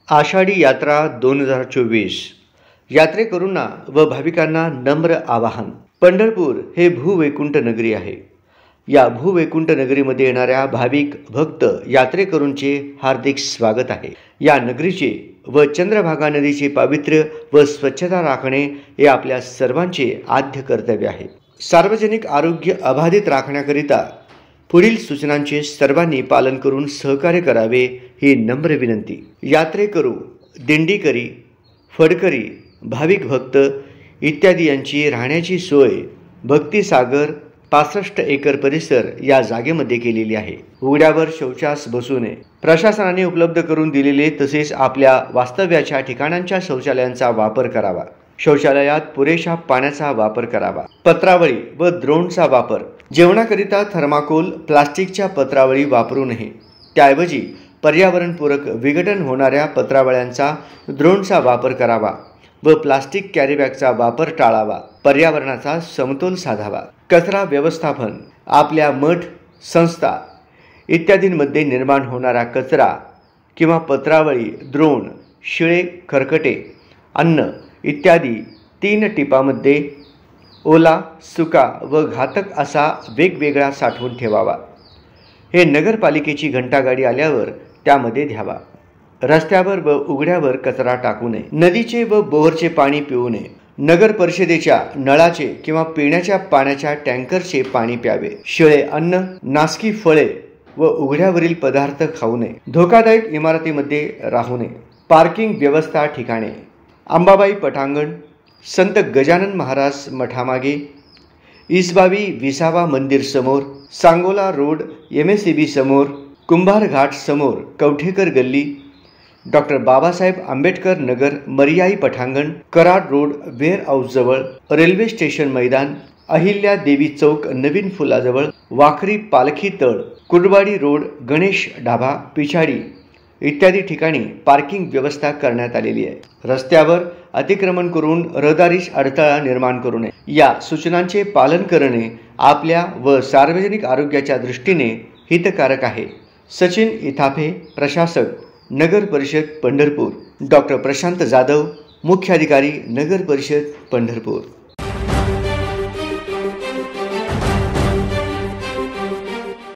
आषाढी यात्रा 2024 यात्रेकरूंना व भाविकांना नम्र आवाहन। पंढरपूर हे भूवैकुंठ नगरी आहे। या भूवैकुंठ नगरीमध्ये येणाऱ्या भाविक भक्त यात्रेकरूंचे हार्दिक स्वागत आहे। या नगरीचे व चंद्रभागा नदीचे पावित्र्य व स्वच्छता राखणे हे आपल्या सर्वांचे आद्य कर्तव्य आहे। सार्वजनिक आरोग्य अबाधित राखण्याकरिता पुढील सूचनांचे सर्वांनी पालन करून सहकार्य करावे ही नम्र विनंती। यात्रेकरू, दिंडीकरी, फडकरी, भाविक भक्त इत्यादी यांची राहण्याची सोय भक्तिसागर 65 एकर परिसर या जागेमध्ये केलेली आहे। उघड्यावर शौचास बसू नये। प्रशासनाने उपलब्ध करून दिलेले तसेच आपल्या वास्तव्याच्या ठिकाणांच्या शौचालयांचा वापर करावा। शौचालयात पुरेशा पाण्याचा वापर करावा। पत्रावळी व द्रोणचा वापर। जेवणाकरिता थर्माकोल, प्लास्टिकच्या पत्रावळी वापरू नये। त्याऐवजी पर्यावरणपूरक विघटन होणाऱ्या पत्रावळ्यांचा, द्रोणचा वापर करावा व प्लास्टिक कॅरीबॅगचा वापर टाळावा। पर्यावरणाचा समतोल साधावा। कचरा व्यवस्थापन। आपल्या मठ, संस्था इत्यादींमध्ये निर्माण होणारा कचरा किंवा पत्रावळी, द्रोण, शिळे खरकटे, अन्न इत्यादी 3 टिपामध्ये ओला, सुका व घातक असा वेगवेगळा साठवून ठेवावा। हे नगरपालिकेची घंटागाडी आल्यावर त्यामध्ये द्यावा। रस्त्यावर व उघड्यावर कचरा टाकू नये। नदीचे व बोरचे पाणी पिऊ नये। नगर परिषदेच्या नळाचे किंवा पिण्याच्या पाण्याच्या टँकरचे पाणी प्यावे। शिळे अन्न, नासकी फळे व उघड्यावरील पदार्थ खाऊ नये। धोकादायक इमारतीमध्ये राहू नये। पार्किंग व्यवस्था ठिकाणे: अंबाबाई पटांगण, संत गजानन महाराज मठामागे, इसबावी विसावा मंदिर समोर, सांगोला रोड MSCB समोर, कुंभार घाट समोर, कवठेकर गल्ली, डॉक्टर बाबासाहेब आंबेडकर नगर मर्याई पटांगण, कराड रोड वेअर हाऊस जवळ, रेल्वे स्टेशन मैदान, अहिल्या देवी चौक नवीन फुलाजवळ, वाखरी पालखी तळ, कुर्डवाडी रोड गणेश ढाबा पिछाडी इत्यादी ठिकाणी पार्किंग व्यवस्था करण्यात आलेली आहे। रस्त्यावर अतिक्रमण करून रहदारीस अडथळा निर्माण करू नये। या सूचनांचे पालन करणे आपल्या व सार्वजनिक आरोग्याच्या दृष्टीने हितकारक आहे। सचिन इथापे, प्रशासक, नगर परिषद पंढरपूर। डॉक्टर प्रशांत जाधव, मुख्याधिकारी, नगर परिषद पंढरपूर।